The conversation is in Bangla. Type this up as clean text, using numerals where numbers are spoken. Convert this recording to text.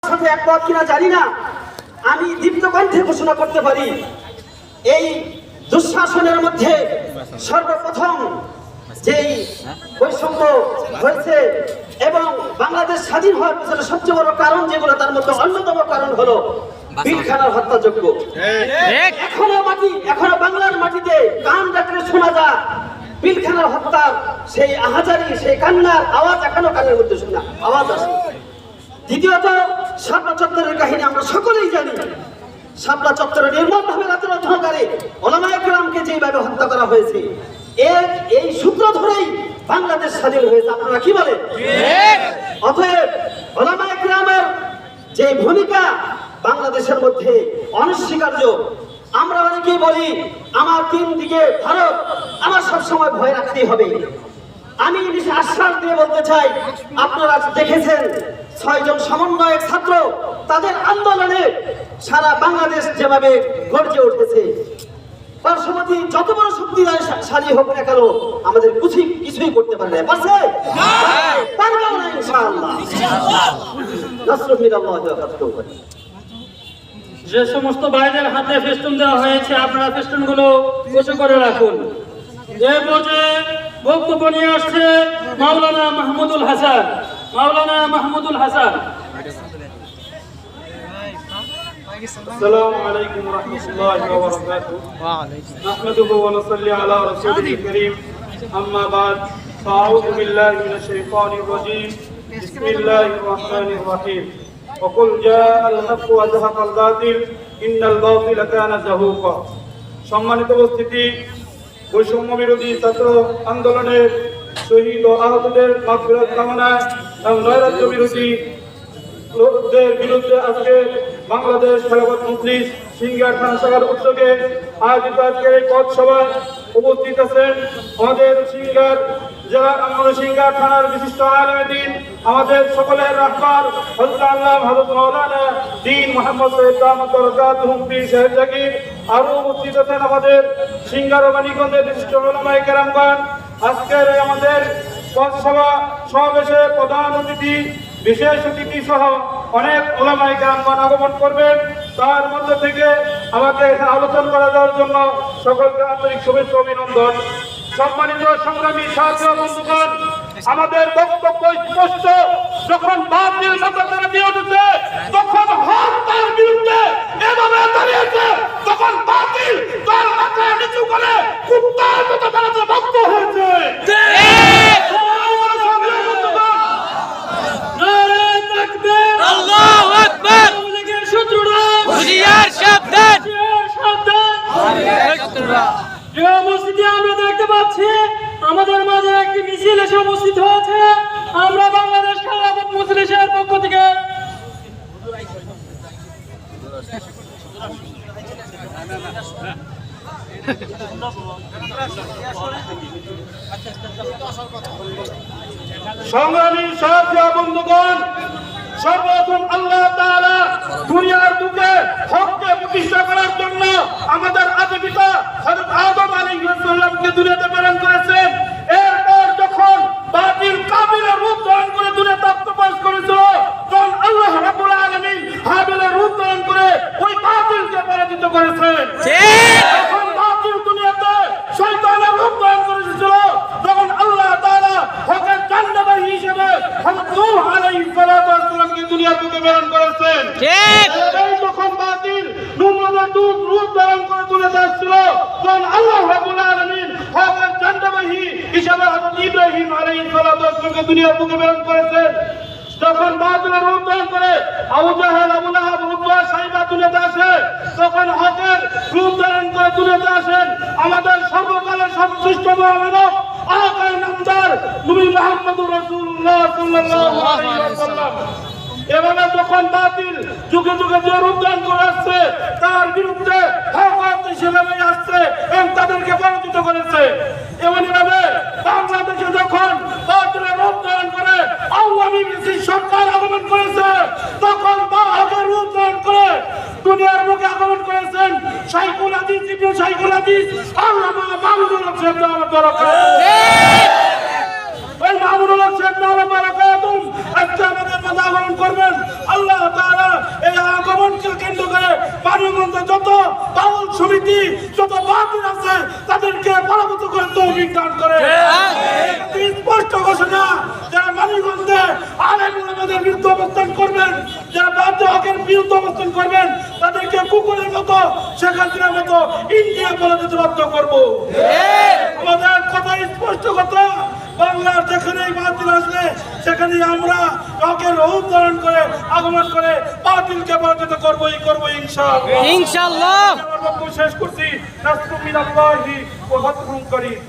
সাথে একমত কিনা জানি না, আমি দীপ্ত কণ্ঠে ঘোষণা করতে পারি এই দুঃশাসনের মধ্যে সর্বপ্রথম যেই বৈষম্য হয়েছে এবং বাংলাদেশ স্বাধীন হওয়ার পিছনে সবচেয়ে বড় কারণ যেগুলো, তার মধ্যে অন্যতম কারণ হলো পিলখানার হত্যাযজ্ঞ। এখনো বাংলার মাটিতে কান ডাকলে শোনা যায় পিলখানার হত্যার সেই আহাজারি, সেই কান্নার আওয়াজ এখনো কানের মধ্যে শোনা আওয়াজ আসে। দ্বিতীয়ত, শাপলা চত্বরের কাহিনী আমরা সকলেই জানি। শাপলা চত্বরে নির্মমভাবে রাতের অন্ধকারে ওলামায়ে কেরামকে যেভাবে হত্যা করা হয়েছে, এই সূত্র ধরেই বাংলাদেশ স্বাধীন হয়েছে। আপনারা কি বলেন? অতএব ওলামায়ে কেরামের যে ভূমিকা বাংলাদেশের মধ্যে অনস্বীকার্য। আমরা অনেকেই বলি আমার তিন দিকে ভারত, আমার সবসময় ভয় রাখতেই হবে। আমি আশ্বাস দিয়ে বলতে চাই, আপনারা দেখেছেন 6 জন সমন্বয়ক ছাত্র তাদের আন্দোলনে সারা বাংলাদেশ যেভাবে গর্জে উঠেছে। পার্শ্ববর্তী যত বড় শক্তিশালী হোক না কেন, আমাদের কিছুই করতে পারে না। পারছে? পারবেও না ইনশাআল্লাহ। নাসরুল মিনাল্লাহি ওয়া ফাতহুন। যে সমস্ত ভাইদের হাতে ফেস্টুন দেওয়া হয়েছে, আপনারা ফেস্টুন গুলো উঁচু করে রাখুন। এই পর্যায়ে বক্তব্য নিয়ে আসছে মাওলানা মাহমুদুল হাসান। মাওলানা মাহমুদুল হাসান। السلام عليكم ورحمة الله وبركاته. نحمده ونصلي على رسوله الكريم. أما بعد فأعوذ بالله من الشيطان الرجيم. بسم الله الرحمن الرحيم. وقل جاء الحق وزهق الباطل إن الباطل كان زهوقا. সম্মানিত উপস্থিতি, বৈষম্য বিরোধী ছাত্র আন্দোলনের শহীদ ও আহতদের মাগফিরাত কামনা এবং নৈরাজ্য বিরোধী লোকদের বিরুদ্ধে আজকে বাংলাদেশ খেলাফত মজলিস সিঙ্গার থানা শাখার উদ্যোগে আয়োজিত আজকের এই পথ সভায় উপস্থিত আছেন আমাদের সিঙ্গার জেলার সিঙ্গার থানার বিশিষ্ট আলেমে দ্বীন, আমাদের সকলের রাহবার হযরত আল্লামা হযরত মাওলানা দ্বীন মুহাম্মদ সাহেব দামাত বরকাতুহুম পীর সাহেব জাকির। আরো উপস্থিত আছেন আমাদের সিঙ্গার ও মানিকগঞ্জের বিশিষ্ট উলামায়ে কেরামগণ। আজকের আমাদের পথ সভা সমাবেশে প্রধান অতিথি, বিশেষ অতিথি সহ অনেক উলামায়ে কেরামগণ আগমন করবেন। তার মধ্যে থেকে আমাকে আলোচনা করা যাওয়ার জন্য সকলকে আন্তরিক শুভেচ্ছা অভিনন্দন। সম্মানিত সংগ্রামী সাথী ও বন্ধুগণ, আমাদের বক্তব্য স্পষ্ট। যখন বাতিল মাথায় দিয়ে উঠেছে, তখন হক তার বিরুদ্ধে এভাবে দাঁড়িয়েছে, তখন বাতিল তার মাথা নিচু করে কুত্তার মতো দাঁড়াতে বাধ্য হয়েছে। আমরা দেখতে পাচ্ছি আমাদের মাঝে একটি মিছিল এসে উপস্থিত হয়েছে। আমরা বাংলাদেশ খেলাফত মজলিসের পক্ষ থেকে সংগ্রামী সাথী ও বন্ধুগণ, সর্বপ্রথম আল্লাহ তাআলা দুনিয়ার বুকে হককে প্রতিষ্ঠা করার জন্য আমাদের আদি পিতা হযরত আদম আলাইহিস সালামকে দুনিয়াতে প্রেরণ করেছেন। এরপর যখন বাতিল কাবিলের রূপ ধারণ করে দুনিয়াতে প্রকাশ করেছিল, তখন আল্লাহ রাব্বুল আলামিন হাবিলের রূপ ধারণ করে ওই বাতিলকে পরাজিত করেছেন। যখন বাতিল দুনিয়াতে শয়তানের রূপ ধারণ করেছিল, তখন আল্লাহ তাআলা হকের জান্নাবাহী হিসেবে হযরত নূহ আলাইহিস সালামকে দুনিয়ার বুকে প্রেরণ করেছেন। এই যখন বাতিল নূরের রূপ ধারণ করে দুনিয়াতে আসছিল, তখন আল্লাহ রাব্বুল আলামিন হকের জান্নাবাহী হিসেবে হযরত ইব্রাহিম আলাইহিস সালামকে দুনিয়ার বুকে প্রেরণ করেছেন। যখন বাতিলের রূপ ধারণ করে আবু জাহেল, আবু লাহাব, উতবা, সাইবা দুনিয়াতে আসে, তখন হকের রূপ ধারণ করে দুনিয়াতে আসেন আমাদের সর্বকালের সর্বশ্রেষ্ঠ মহামানব আকায়ে নামদার নবী মুহাম্মদুর রাসূলুল্লাহ সাল্লাল্লাহু আলাইহি ওয়াসাল্লাম। এভাবে যখন বাতিল যুগে যুগে যে রূপ ধারণ করে আসছে, তার বিরুদ্ধে হক হিসেবে আসছে এবং তাদেরকে পরাজিত করেছে। এমনভাবে বাংলাদেশে যখন বাতিলের রূপ ধারণ করে আওয়ামী লীগ সরকার আগমন করেছে, তখন হকের রূপ ধারণ করে দুনিয়ার বুকে আগমন করেছেন শাইখুল হাদিস ইবনে শাইখুল হাদিস আল্লামা মামুনুল হক সাহেব দাওয়াত বরকাতুহু। ওই মামুনুল হক সাহেব দাওয়াত বরকাতুহু আজকে আমাদের মাঝে আগমন করবেন। আল্লাহ তাআলা যত বাউল সমিতি যত বাতিল আছে তাদেরকে পরাভূত করে তৌফিক দান করে। একটি স্পষ্ট ঘোষণা, যারা মানিকগঞ্জে আলেম ওলামাদের বিরুদ্ধে অবস্থান করবেন, যারা বাধ্য হকের বিরুদ্ধে অবস্থান করবেন, তাদেরকে কুকুরের মতো শেখ হাসিনার মতো ইন্ডিয়া বলে দিতে বাধ্য করবো। আমাদের কথা স্পষ্ট কথা, বাংলার যেখানেই বাতিল আসলে সেখানে আমরা হকের রূপ ধারণ করে আগমন করে বাতিলকে পরাজিত করবোই করবো ইনশাআল্লাহ। ইনশাআল্লাহ। আমার বক্তব্য শেষ করছি। নাসরুম মিনাল্লাহি ওয়া ফাতহুন করিম।